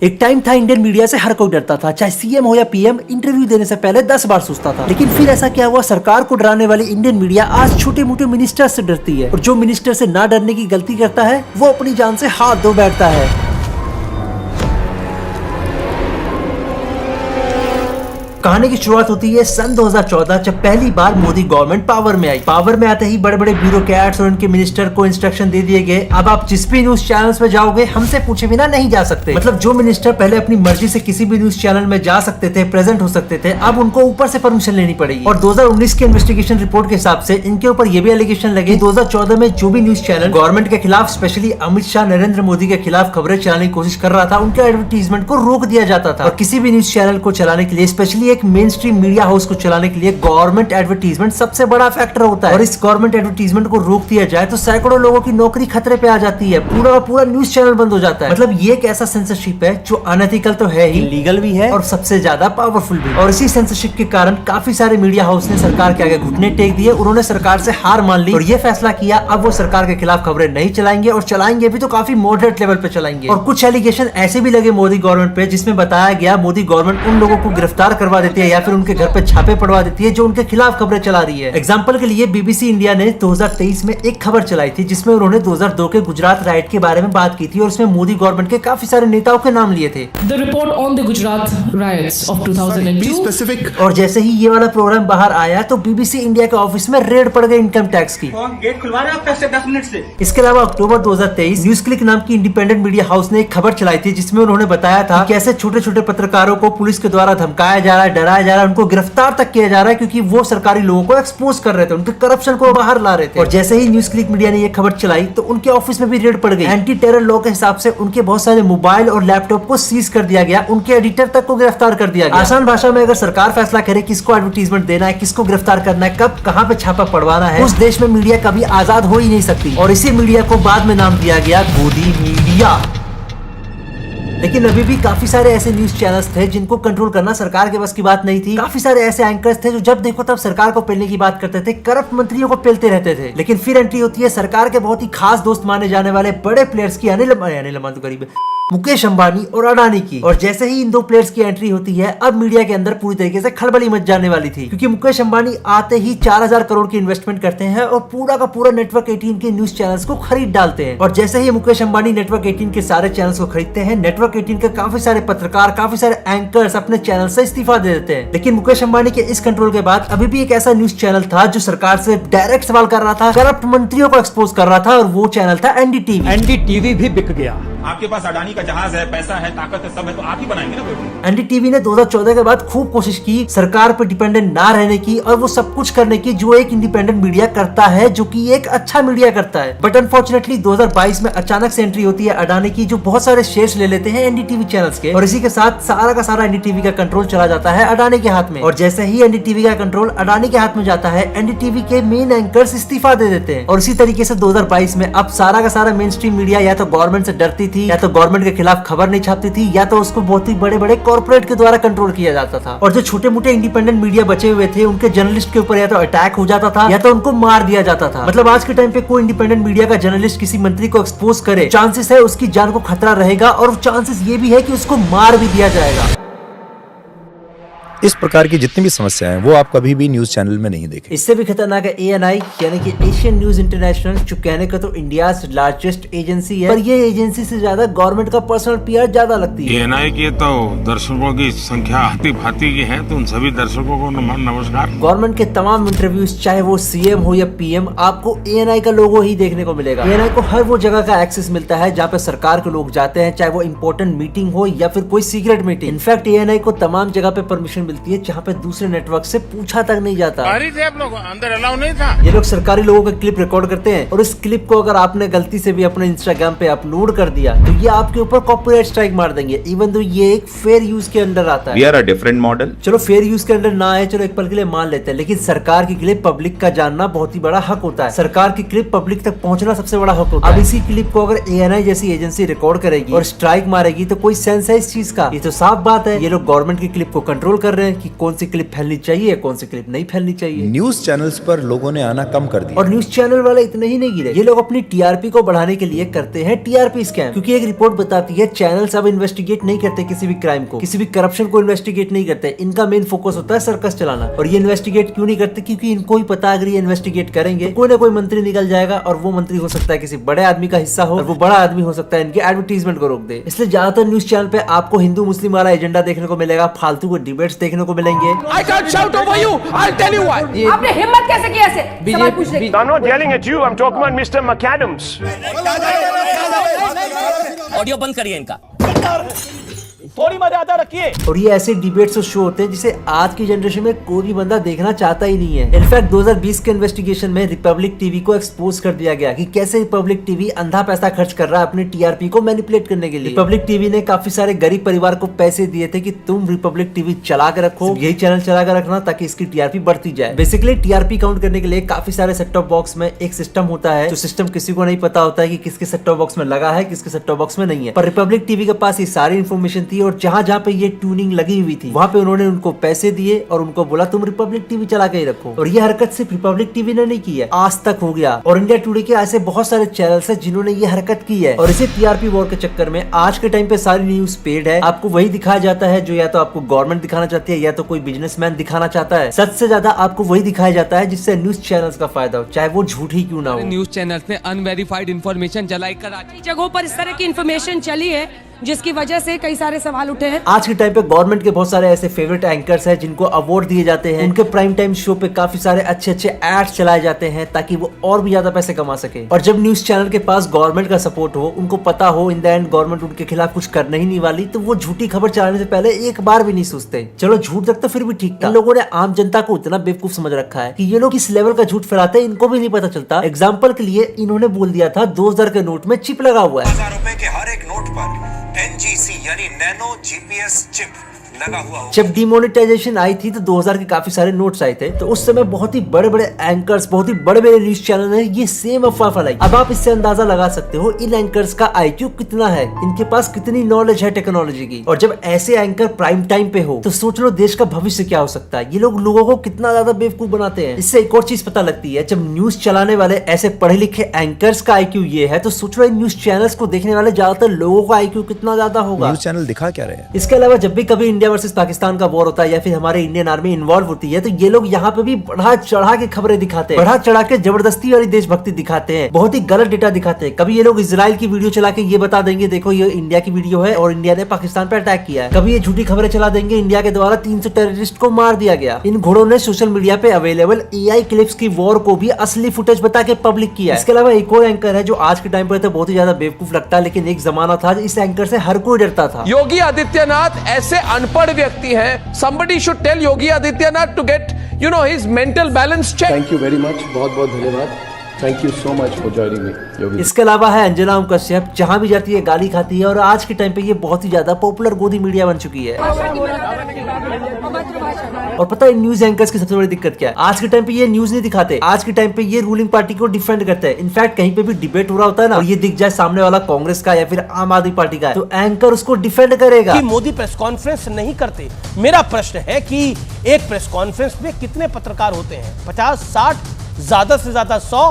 एक टाइम था Indian media से हर कोई डरता था, चाहे सीएम हो या पीएम। इंटरव्यू देने से पहले 10 बार सोचता था। लेकिन फिर ऐसा क्या हुआ, सरकार को डराने वाली इंडियन मीडिया आज छोटे मोटे मिनिस्टर से डरती है, और जो मिनिस्टर से ना डरने की गलती करता है वो अपनी जान से हाथ धो बैठता है। कहानी की शुरुआत होती है सन 2014, जब पहली बार मोदी गवर्नमेंट पावर में आई। पावर में आते ही बड़े बड़े ब्यूरोक्रेट्स और उनके मिनिस्टर को इंस्ट्रक्शन दे दिए गए, अब आप जिस भी न्यूज चैनल्स में जाओगे हमसे पूछे बिना नहीं जा सकते। मतलब जो मिनिस्टर पहले अपनी मर्जी से किसी भी न्यूज चैनल में जा सकते थे, प्रेजेंट हो सकते थे, अब उनको ऊपर से परमिशन लेनी पड़ेगी। और 2019 के इन्वेस्टिगेशन रिपोर्ट के हिसाब से इनके ऊपर ये भी एलिगेशन लगे 2014 में जो भी न्यूज चैनल गवर्नमेंट के खिलाफ, स्पेशली अमित शाह, नरेंद्र मोदी के खिलाफ खबरें चलाने की कोशिश कर रहा था, उनके एडवर्टीजमेंट को रोक दिया जाता था। और किसी भी न्यूज चैनल को चलाने के लिए, स्पेशली एक मेन स्ट्रीम मीडिया हाउस को चलाने के लिए, गवर्नमेंट एडवर्टीजमेंट सबसे बड़ा फैक्टर होता है। और इस गवर्नमेंट एडवर्टीजमेंट को रोक दिया जाए तो सैकड़ों लोगों की नौकरी खतरे पे आ जाती है, पूरा पूरा न्यूज चैनल बंद हो जाता है। मतलब ये एक ऐसा सेंसरशिप है जो अनएथिकल तो है ही, लीगल भी है और सबसे ज्यादा पावरफुल भी। और इसी सेंसरशिप के कारण काफी सारे मीडिया हाउस ने सरकार के आगे घुटने टेक दिए। उन्होंने सरकार से हार मान ली और ये फैसला किया अब वो सरकार के खिलाफ खबरें नहीं चलाएंगे, और चलाएंगे भी तो काफी मॉडरेट लेवल पे चलाएंगे। और कुछ एलिगेशन ऐसे भी लगे मोदी गवर्नमेंट पे, जिसमें बताया गया मोदी गवर्नमेंट उन लोगों को गिरफ्तार करवा देती है या फिर उनके घर पे छापे पड़वा देती है जो उनके खिलाफ खबरें चला रही है। एग्जांपल के लिए बीबीसी इंडिया ने 2023 में एक खबर चलाई थी जिसमें उन्होंने 2002 के गुजरात राइट के बारे में बात की थी, और उसमें मोदी गवर्नमेंट के काफी सारे नेताओं के नाम लिए थे। The report on the Gujarat riots of 2002. और जैसे ही ये वाला प्रोग्राम बाहर आया तो बीबीसी इंडिया के ऑफिस में रेड पड़ गई इनकम टैक्स की। गेट खुलवा रहे हैं 10 मिनट से। इसके अलावा अक्टूबर 2023 न्यूज क्लिक नाम की इंडिपेंडेंट मीडिया हाउस ने एक खबर चलाई थी जिसमें उन्होंने बताया था कि कैसे छोटे छोटे पत्रकारों को पुलिस के द्वारा धमकाया जा रहा है, डराया जा रहा है, उनको गिरफ्तार तक किया जा रहा है क्योंकि वो सरकारी लोगों को एक्सपोज कर रहे थे, उनके करप्शन को बाहर ला रहे थे। और जैसे ही न्यूज क्लिक मीडिया ने ये खबर चलाई तो उनके ऑफिस में भी रेड पड़ गई। एंटी टेरर लॉ के हिसाब से उनके बहुत सारे मोबाइल और लैपटॉप को सीज कर दिया गया, उनके एडिटर तक को गिरफ्तार कर दिया गया। आसान भाषा में अगर सरकार फैसला करे किसको एडवर्टीजमेंट देना है, किसको गिरफ्तार करना है, कब कहां पे छापा पड़वाना है, उस देश में मीडिया कभी आजाद हो ही नहीं सकती। और इसी मीडिया को बाद में नाम दिया गया गोदी मीडिया। लेकिन अभी भी काफी सारे ऐसे न्यूज चैनल्स थे जिनको कंट्रोल करना सरकार के बस की बात नहीं थी। काफी सारे ऐसे एंकर्स थे जो जब देखो तब सरकार को पेलने की बात करते थे, करप्ट मंत्रियों को पेलते रहते थे। लेकिन फिर एंट्री होती है सरकार के बहुत ही खास दोस्त माने जाने वाले बड़े प्लेयर्स की, अनिल अंबानी तो करीब मुकेश अंबानी और अडानी की। और जैसे ही इन दो प्लेयर्स की एंट्री होती है अब मीडिया के अंदर पूरी तरीके से खलबली मच जाने वाली थी, क्योंकि मुकेश अंबानी आते ही 4000 करोड़ की इन्वेस्टमेंट करते हैं और पूरा का पूरा नेटवर्क 18 के न्यूज चैनल्स को खरीद डालते हैं। और जैसे ही मुकेश अंबानी नेटवर्क 18 के सारे चैनल्स को खरीदते हैं, नेटवर्क 18 के काफी सारे पत्रकार, काफी सारे एंकर्स अपने चैनल से इस्तीफा दे देते हैं। लेकिन मुकेश अंबानी के इस कंट्रोल के बाद अभी भी एक ऐसा न्यूज चैनल था जो सरकार से डायरेक्ट सवाल कर रहा था, करप्ट मंत्रियों को एक्सपोज कर रहा था, और वो चैनल था एनडीटीवी। एनडीटीवी भी बिक गया। आपके पास अडानी का जहाज है, पैसा है, ताकत है, सब है, तो आप ही बनाएंगे ना कोई। एनडीटीवी ने 2014 के बाद खूब कोशिश की सरकार पर डिपेंडेंट ना रहने की और वो सब कुछ करने की जो एक इंडिपेंडेंट मीडिया करता है, जो कि एक अच्छा मीडिया करता है। बट अनफॉर्चुनेटली 2022 में अचानक से एंट्री होती है अडानी की, जो बहुत सारे शेयर्स ले लेते हैं एनडीटीवी चैनल्स के, और इसी के साथ सारा का सारा एनडीटीवी का कंट्रोल चला जाता है अडानी के हाथ में। और जैसे ही एनडीटीवी का कंट्रोल अडानी के हाथ में जाता है, एनडीटीवी के मेन एंकर्स इस्तीफा दे देते हैं। और इसी तरीके से 2022 में अब सारा का सारा मेन स्ट्रीम मीडिया या तो गवर्नमेंट से डरती थी, या तो गवर्नमेंट के खिलाफ खबर नहीं छापती थी, या तो उसको बहुत ही बड़े बड़े कॉर्पोरेट के द्वारा कंट्रोल किया जाता था। और जो छोटे मोटे इंडिपेंडेंट मीडिया बचे हुए थे उनके जर्नलिस्ट के ऊपर या तो अटैक हो जाता था या तो उनको मार दिया जाता था। मतलब आज के टाइम पे कोई इंडिपेंडेंट मीडिया का जर्नलिस्ट किसी मंत्री को एक्सपोज करे, चांसेस है उसकी जान को खतरा रहेगा, और चांसेस ये भी है कि उसको मार भी दिया जाएगा। इस प्रकार की जितनी भी समस्याएं हैं वो आप कभी भी न्यूज चैनल में नहीं देखें। इससे भी खतरनाक है एएनआई, यानी कि एशियन न्यूज इंटरनेशनल, जो कहने का तो इंडिया लार्जेस्ट एजेंसी है, पर ये एजेंसी से ज्यादा गवर्नमेंट का पर्सनल पीआर ज्यादा लगती है। एएनआई की तो दर्शकों की संख्या हाथी भांति की है, तो उन सभी दर्शकों को नमस्कार। गवर्नमेंट के तमाम इंटरव्यूज, चाहे वो सीएम हो या पीएम, आपको एएनआई का लोगो ही देखने को मिलेगा। एएनआई को हर वो जगह का एक्सेस मिलता है जहाँ पे सरकार के लोग जाते हैं, चाहे वो इंपॉर्टेंट मीटिंग हो या फिर कोई सीक्रेट मीटिंग। इनफैक्ट एएनआई को तमाम जगह पे परमिशन मिलती है जहाँ पे दूसरे नेटवर्क से पूछा तक नहीं जाता। आप लोग अंदर अलाउ नहीं था। ये लोग सरकारी लोगों का क्लिप रिकॉर्ड करते हैं, और इस क्लिप को अगर आपने गलती से भी अपने इंस्टाग्राम पे अपलोड कर दिया तो ये आपके ऊपर कॉपीराइट स्ट्राइक मार देंगे, इवन दो ये एक फेयर यूज के अंडर आता है। We are a different model. चलो फेयर यूज के अंडर ना आए, चलो एक पल के लिए मान लेते हैं, लेकिन सरकार की क्लिप पब्लिक का जानना बहुत ही बड़ा हक होता है। सरकार की क्लिप पब्लिक तक पहुंचना सबसे बड़ा हक होता है। अब इसी क्लिप को अगर एएनआई जैसी एजेंसी रिकॉर्ड करेगी और स्ट्राइक मारेगी तो कोई सेंस है इस चीज का? ये तो साफ बात है ये लोग गवर्नमेंट की क्लिप को कंट्रोल कर रहे हैं कि कौन सी क्लिप फैलनी चाहिए, कौन सी क्लिप नहीं फैलनी चाहिए। न्यूज चैनल्स पर लोगों ने आना कम कर दिया। और न्यूज चैनल वाले इतने ही नहीं गिरे, ये लोग अपनी टीआरपी को बढ़ाने के लिए करते हैं टीआरपी स्कैम। क्योंकि एक रिपोर्ट बताती है चैनल्स अब इन्वेस्टिगेट नहीं करते किसी भी क्राइम को, किसी भी करप्शन को इन्वेस्टिगेट नहीं करते। इनका मेन फोकस होता है सर्कस चलाना। और ये इन्वेस्टिगेट क्यों नहीं करते? क्योंकि इनको ही पता अगर ये इन्वेस्टिगेट करेंगे तो कोई ना कोई मंत्री निकल जाएगा, और वो मंत्री हो सकता है किसी बड़े आदमी का हिस्सा हो, और वो बड़ा आदमी हो सकता है इनके एडवर्टीजमेंट को रोक दे। इसलिए ज्यादातर न्यूज चैनल पे आपको हिंदू मुस्लिम वाला एजेंडा देखने को मिलेगा, फालतू के डिबेट्स देखने को मिलेंगे। I can't shout over you. I'll tell you why. आपने हिम्मत कैसे की ऐसे सवाल पूछने की? I'm not yelling at you. I'm talking about Mr. McAdams. Audio बंद करिए इनका। थोड़ी मर्यादा रखिए। और ये ऐसे डिबेट्स और शो होते हैं जिसे आज की जनरेशन में कोई भी बंदा देखना चाहता ही नहीं है। इनफैक्ट 2020 के इन्वेस्टिगेशन में रिपब्लिक टीवी को एक्सपोज कर दिया गया कि कैसे रिपब्लिक टीवी अंधा पैसा खर्च कर रहा है अपने टीआरपी को मैनिपुलेट करने के लिए। रिपब्लिक टीवी ने काफी सारे गरीब परिवार को पैसे दिए थे कि तुम रिपब्लिक टीवी चला कर रखो, यही चैनल चला कर रखना ताकि इसकी टीआरपी बढ़ती जाए। बेसिकली टीआरपी काउंट करने के लिए काफी सारे सेट टॉप बॉक्स में एक सिस्टम होता है, जो सिस्टम किसी को नहीं पता होता है कि किसके सेट टॉप बॉक्स में लगा है, किसके सेट टॉप बॉक्स में नहीं है। पर रिपब्लिक टीवी के पास ये सारी इन्फॉर्मेशन थी, और जहां जहां पे ये ट्यूनिंग लगी हुई थी वहां पे उन्होंने उनको पैसे दिए और उनको बोला तुम रिपब्लिक टीवी चला के ही रखो। और ये हरकत सिर्फ रिपब्लिक टीवी ने नहीं की है, आज तक हो गया। और इंडिया टुडे के ऐसे बहुत सारे चैनल्स हैं जिन्होंने ये हरकत की है। और इसी टीआरपी वॉर के चक्कर में आज के टाइम पे सारी न्यूज पेड है, आपको वही दिखाया जाता है जो या तो आपको गवर्नमेंट दिखाना चाहती है या तो कोई बिजनेसमैन दिखाना चाहता है। सच से ज्यादा आपको वही दिखाया जाता है जिससे न्यूज चैनल्स का फायदा हो, चाहे वो झूठ ही क्यों ना हो। न्यूज चैनल्स ने अनवेरिफाइड इंफॉर्मेशन चलाई कर कई जगहों पर इस तरह की इंफॉर्मेशन चली है जिसकी वजह से कई सारे सवाल उठे हैं। आज के टाइम पे गवर्नमेंट के बहुत सारे ऐसे फेवरेट एंकर्स हैं जिनको अवार्ड दिए जाते हैं। उनके प्राइम टाइम शो पे काफी सारे अच्छे अच्छे एड्स चलाए जाते हैं ताकि वो और भी ज्यादा पैसे कमा सके। और जब न्यूज चैनल के पास गवर्नमेंट का सपोर्ट हो, उनको पता हो इन द एंड गवर्नमेंट उनके खिलाफ कुछ करने ही नहीं वाली, तो वो झूठी खबर चलाने से पहले एक बार भी नहीं सोचते। चलो झूठ तक तो फिर भी ठीक था, इन लोगों ने आम जनता को इतना बेवकूफ समझ रखा है कि ये लोग इस लेवल का झूठ फैलाते हैं इनको भी नहीं पता चलता। एग्जाम्पल के लिए इन्होंने बोल दिया था 2000 के नोट में चिप लगा हुआ है। 1000 रुपए के हर एक नोट पर NGC यानी नैनो GPS चिप लगा हुआ हो। जब डिमोनेटाइजेशन आई थी तो 2000 के काफी सारे नोट्स आए थे, तो उस समय बहुत ही बड़े बड़े एंकर्स, बहुत ही बड़े बड़े न्यूज चैनल ने ये सेम अफवाह फैलाई। अब आप इससे अंदाजा लगा सकते हो इन एंकर्स का IQ कितना है, इनके पास कितनी नॉलेज है टेक्नोलॉजी की। और जब ऐसे एंकर प्राइम टाइम पे हो तो सोच लो देश का भविष्य क्या हो सकता है। ये लोग लोगों को कितना ज्यादा बेवकूफ बनाते हैं। इससे एक और चीज पता लगती है, जब न्यूज चलाने वाले ऐसे पढ़े लिखे एंकर्स का IQ ये है, तो सोच लो इन न्यूज चैनल्स को देखने वाले ज्यादातर लोगों का IQ कितना ज्यादा होगा। न्यूज चैनल दिखा क्या रहे हैं? इसके अलावा जब भी कभी इंडिया वर्सेस पाकिस्तान का वॉर होता है या फिर हमारे इंडियन आर्मी इन्वॉल्व होती है, तो ये लोग यहाँ पे भी बढ़ा चढ़ा के खबरें दिखाते हैं, बढ़ा चढ़ा के जबरदस्ती वाली देशभक्ति दिखाते हैं, बहुत ही गलत डेटा दिखाते हैं। कभी ये लोग इजराइल की वीडियो चला के ये बता देंगे देखो ये इंडिया की वीडियो है और इंडिया ने पाकिस्तान पर अटैक किया है। कभी ये झूठी खबरें चला देंगे इंडिया के द्वारा 300 टेररिस्ट को मार दिया गया। इन घोड़ों ने सोशल मीडिया पे अवेलेबल AI क्लिप्स की वॉर को भी असली फुटेज बता के पब्लिक किया है। इसके अलावा एक और एंकर है जो आज के टाइम पर तो बहुत ही ज्यादा बेवकूफ लगता है, लेकिन एक जमाना था इस एंकर से हर कोई डरता था। योगी आदित्यनाथ ऐसे अनपढ़ व्यक्ति हैं, somebody should tell Yogi Adityanath to get his mental balance checked. Thank you very much. बहुत बहुत धन्यवाद. Thank you so much for joining me, योगी। इसके अलावा है अंजना ओम कश्यप, जहाँ भी जाती है गाली खाती है, और आज के टाइम पे ये बहुत ही ज्यादा पॉपुलर गोदी मीडिया बन चुकी है। और पता है न्यूज एंकर्स की सबसे बड़ी दिक्कत क्या है? आज के टाइम पे ये न्यूज नहीं दिखाते, आज के टाइम पे ये रूलिंग पार्टी को डिफेंड करते हैं। इनफैक्ट कहीं पे भी डिबेट हो रहा होता है ना, और ये दिख जाए सामने वाला कांग्रेस का या फिर आम आदमी पार्टी का है, तो एंकर उसको डिफेंड करेगा। कि मोदी प्रेस कॉन्फ्रेंस नहीं करते। मेरा प्रश्न है कि एक प्रेस कॉन्फ्रेंस में कितने पत्रकार होते हैं? 50, 60, ज्यादा से ज्यादा 100?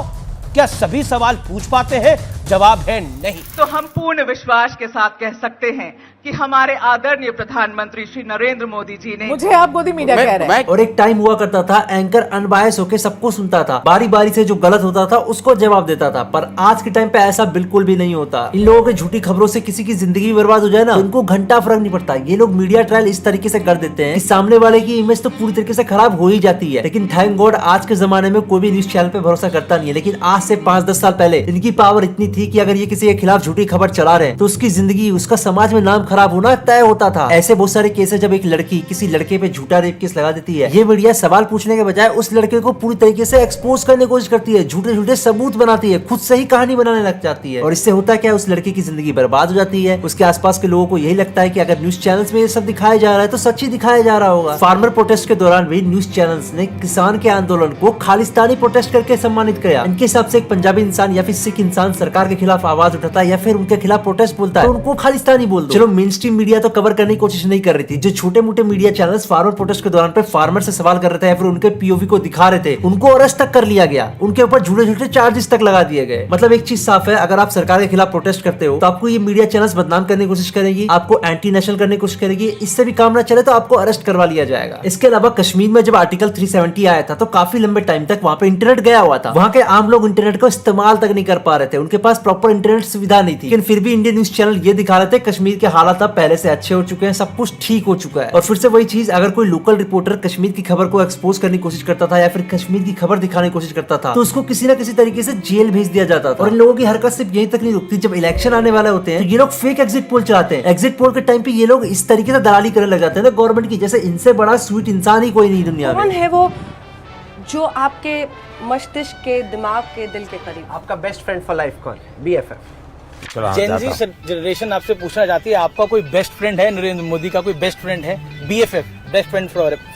क्या सभी सवाल पूछ पाते हैं? जवाब है नहीं। तो हम पूर्ण विश्वास के साथ कह सकते हैं कि हमारे आदरणीय प्रधानमंत्री श्री नरेंद्र मोदी जी ने, मुझे आप गोदी मीडिया कह रहे हैं। और एक टाइम हुआ करता था एंकर अनबायस होकर सबको सुनता था, बारी बारी से जो गलत होता था उसको जवाब देता था। पर आज के टाइम पे ऐसा बिल्कुल भी नहीं होता। इन लोगों की झूठी खबरों से किसी की जिंदगी बर्बाद हो जाए ना, उनको घंटा फर्क नहीं पड़ता। ये लोग मीडिया ट्रायल इस तरीके से कर देते हैं कि सामने वाले की इमेज तो पूरी तरीके से खराब हो ही जाती है। लेकिन थैंक गॉड आज के जमाने में कोई भी न्यूज चैनल पे भरोसा करता नहीं है। लेकिन आज से 5-10 साल पहले इनकी पावर इतनी थी कि अगर ये किसी के खिलाफ झूठी खबर चला रहे हैं तो उसकी जिंदगी, उसका समाज में नाम खराब होना तय होता था। ऐसे बहुत सारे केस है जब एक लड़की किसी लड़के पे झूठा रेप केस लगा देती है, ये मीडिया सवाल पूछने के बजाय उस लड़के को पूरी तरीके से एक्सपोज करने की कोशिश करती है, झूठे झूठे सबूत बनाती है, खुद से ही कहानी बनाने लग जाती है। और इससे होता क्या है, उस लड़की की जिंदगी बर्बाद हो जाती है। उसके आसपास के लोगों को यही लगता है कि अगर न्यूज चैनल्स में ये सब दिखाया जा रहा है तो सच ही दिखाया जा रहा होगा। फार्मर प्रोटेस्ट के दौरान भी न्यूज चैनल्स ने किसान के आंदोलन को खालिस्तानी प्रोटेस्ट करके सम्मानित किया। इनके हिसाब से एक पंजाबी इंसान या फिर सिख इंसान सरकार के खिलाफ आवाज उठाता है या फिर उनके खिलाफ प्रोटेस्ट बोलता है तो उनको खालिस्तानी बोल दो। चलो मेन स्ट्रीम मीडिया तो कवर करने की कोशिश नहीं कर रही थी। जो छोटे मोटे मीडिया चैनल्स फार्मर प्रोटेस्ट के दौरान पे फार्मर से सवाल कर रहे थे या फिर उनके पीओवी को दिखा रहे थे, उनको अरेस्ट तक कर लिया गया, उनके ऊपर झूठे झूठे चार्जेस तक लगा दिए गए। मतलब एक चीज साफ है, अगर आप सरकार के खिलाफ प्रोटेस्ट करते हो तो आपको ये मीडिया चैनल्स बदनाम करने की कोशिश करेगी, आपको एंटी नेशनल करने की कोशिश करेगी। इससे भी काम ना चले तो आपको अरेस्ट करवा लिया जाएगा। इसके अलावा कश्मीर में जब आर्टिकल 370 आया था तो काफी लंबे टाइम तक वहाँ पे इंटरनेट गया हुआ था। वहाँ के आम लोग इंटरनेट को इस्तेमाल तक नहीं कर पा रहे थे, उनके पास प्रॉपर इंटरनेट सुविधा नहीं थी। लेकिन फिर भी इंडियन न्यूज चैनल ये दिखा रहे थे कश्मीर के हालात अब पहले से अच्छे हो चुके हैं, सब कुछ ठीक हो चुका है। और फिर से वही चीज, अगर कोई लोकल रिपोर्टर कश्मीर की खबर को एक्सपोज करने की कोशिश करता था या फिर कश्मीर की खबर दिखाने की कोशिश करता था तो उसको किसी न किसी तरीके से जेल भेज दिया जाता था। और इन लोगों की हरकत सिर्फ यहीं तक नहीं रुकती, जब इलेक्शन आने वाले होते हैं तो ये लोग फेक एग्जिट पोल चलाते हैं। एग्जिट पोल के टाइम पे ये लोग इस तरीके से दलाली करने लग जाते हैं ना गवर्नमेंट की, जैसे इनसे बड़ा स्वीट इंसान ही कोई नहीं दुनिया में। कौन है वो जो आपके मस्तिष्क के, दिमाग के, दिल के करीब? आपका बेस्ट फ्रेंड फॉर लाइफ कौन है? BFF। चलो जेन जी जनरेशन आपसे पूछना चाहती है, आपका कोई बेस्ट फ्रेंड है? नरेंद्र मोदी का कोई बेस्ट फ्रेंड है? BFF, best friend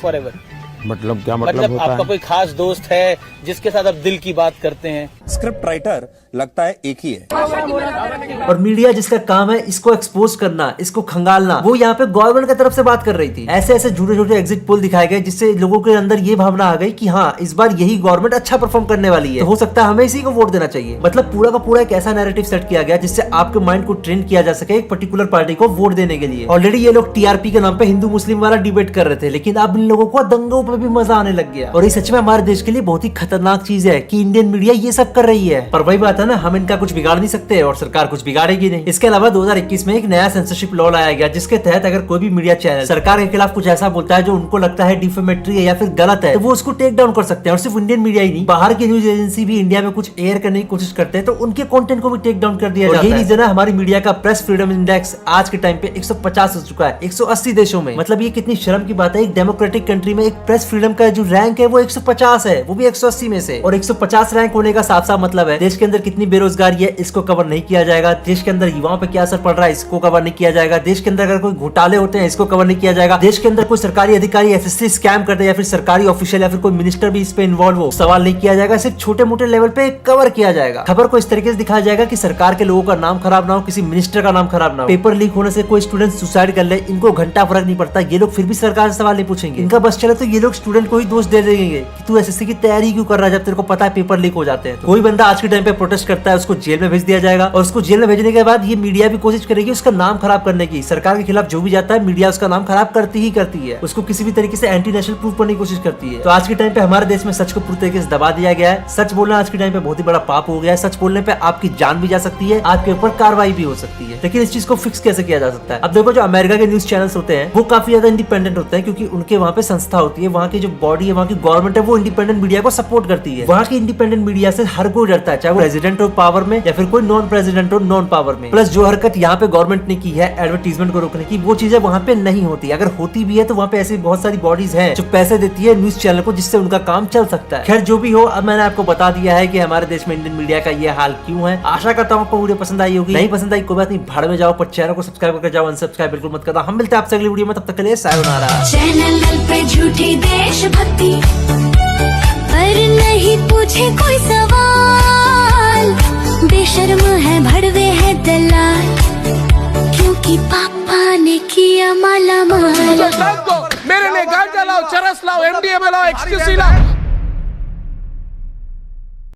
for ever. मतलब क्या मतलब होता आपका है? कोई खास दोस्त है जिसके साथ आप दिल की बात करते हैं? स्क्रिप्ट राइटर लगता है एक ही है। और मीडिया जिसका काम है इसको एक्सपोज करना, इसको खंगालना, वो यहाँ पे गवर्नमेंट की तरफ से बात कर रही थी। ऐसे ऐसे झूठे झूठे एग्जिट पोल दिखाए गए जिससे लोगों के अंदर ये भावना आ गई कि हाँ इस बार यही गवर्नमेंट अच्छा परफॉर्म करने वाली है, तो हो सकता है हमें इसी को वोट देना चाहिए। मतलब पूरा का पूरा एक ऐसा नैरेटिव सेट किया गया जिससे आपके माइंड को ट्रेन किया जा सके एक पर्टिकुलर पार्टी को वोट देने के लिए। ऑलरेडी ये लोग TRP के नाम पे हिंदू मुस्लिम वाला डिबेट कर रहे थे, लेकिन अब इन लोगों को दंगों पे भी मजा आने लग गया। और ये सच में हमारे देश के लिए बहुत ही खतरनाक चीज है कि इंडियन मीडिया ये सब कर रही है। पर वही बात है ना, हम इनका कुछ बिगाड़ नहीं सकते और सरकार कुछ बिगाड़ेगी नहीं। इसके अलावा 2021 में एक नया सेंसरशिप लॉ लाया गया जिसके तहत अगर कोई भी मीडिया चैनल सरकार के खिलाफ कुछ ऐसा बोलता है जो उनको लगता है डिफेमेटरी है या फिर गलत है, तो वो उसको टेक डाउन कर सकते हैं। और सिर्फ इंडियन मीडिया ही नहीं, बाहर की न्यूज एजेंसी भी इंडिया में कुछ एयर करने की कोशिश करते हैं तो उनके कंटेंट को भी टेक डाउन कर दिया जाता है। यही रीजन है हमारी मीडिया का प्रेस फ्रीडम इंडेक्स आज के टाइम पे 150 हो चुका है 180 देशों में। मतलब ये कितनी शर्म की बात है, एक डेमोक्रेटिक कंट्री में एक प्रेस फ्रीडम का जो रैंक है वो 150 है, वो भी 180 में से। और 150 रैंक होने का साफ साफ मतलब है देश के अंदर कितनी बेरोजगारी है इसको कवर नहीं किया जाएगा, देश के अंदर युवाओं पे क्या असर पड़ रहा है इसको कवर नहीं किया जाएगा, देश के अंदर अगर कोई घोटाले होते हैं इसको कवर नहीं किया जाएगा, देश के अंदर कोई सरकारी अधिकारी SSC स्कैम करते हैं या फिर सरकारी ऑफिशियल या फिर कोई मिनिस्टर भी इस पे इन्वॉल्व हो, सवाल नहीं किया जाएगा, सिर्फ छोटे मोटे लेवल पे कवर किया जाएगा। खबर को इस तरीके से दिखाया जाएगा कि सरकार के लोगों का नाम खराब ना हो, किसी मिनिस्टर का नाम खराब ना हो, पेपर लीक होने से कोई स्टूडेंट सुसाइड कर ले इनको घंटा फर्क नहीं पड़ता, ये लोग फिर भी सरकार से सवाल नहीं पूछेंगे। इनका बस चले तो ये लोग स्टूडेंट को ही दोष दे देंगे कि तू SSC की तैयारी क्यों कर रहा है जब तेरे को पता है पेपर लीक हो जाते हैं। कोई बंदा आज के टाइम पे प्रोटेस्ट करता है उसको जेल में भेज दिया जाएगा और उसको जेल में भेजने के बाद ये मीडिया भी कोशिश करेगी उसका नाम खराब करने की। सरकार के खिलाफ जो भी जाता है मीडिया उसका नाम खराब करती ही करती है, उसको किसी भी तरीके से एंटी नेशनल प्रूव करने की कोशिश करती है। तो आज के टाइम पे हमारे देश में सच को पूरी तरीके से दबा दिया गया है। सच बोलना आज के टाइम पे बहुत ही बड़ा पाप हो गया है। सच बोलने पे आपकी जान भी जा सकती है, आपके ऊपर कार्रवाई भी हो सकती है। लेकिन इस चीज को फिक्स कैसे किया जा सकता है? अब देखो जो अमेरिका के न्यूज चैनल्स होते हैं वो काफी ज्यादा इंडिपेंडेंट होते हैं क्योंकि उनके वहाँ पे संस्था होती है, वहाँ की जो बॉडी है, वहाँ की गवर्नमेंट है वो इंडिपेंडेंट मीडिया को सपोर्ट करती है। वहाँ की इंडिपेंडेंट मीडिया से हर कोई डरता है, चाहे वो प्रेसिडेंट हो पावर में या फिर कोई नॉन प्रेसिडेंट हो नॉन पावर में। प्लस जो हरकत यहाँ पे गवर्नमेंट ने की है एडवर्टीजमेंट को रोकने की, वो चीजें वहाँ पे नहीं होती। अगर होती भी है तो वहाँ पे ऐसी बहुत सारी बॉडीज हैं जो पैसे देती है न्यूज चैनल को जिससे उनका काम चल सकता है। खैर जो भी हो, अब मैंने आपको बता दिया है कि हमारे देश में इंडियन मीडिया का ये हाल क्यों है। आशा करता हूँ आपको वीडियो पसंद आई होगी, नहीं पसंद आई कोई बात नहीं, भाड़ में जाओ, पर चैनल को सब्सक्राइब करके जाओ, अनसब्सक्राइब बिल्कुल मत करना। हम मिलते हैं आपसे अगली वीडियो में, तब तक के लिए सायोनारा। चैनल पे झूठी देशभक्ति पर नहीं पूछे कोई सवाल, बेशर्म है भड़वे है दलाल, क्योंकि पापा ने किया माला माल। मेरे लिए गांजा लाओ, चरस लाओ, MDMA लाओ, एक्सक्यूसी लाओ,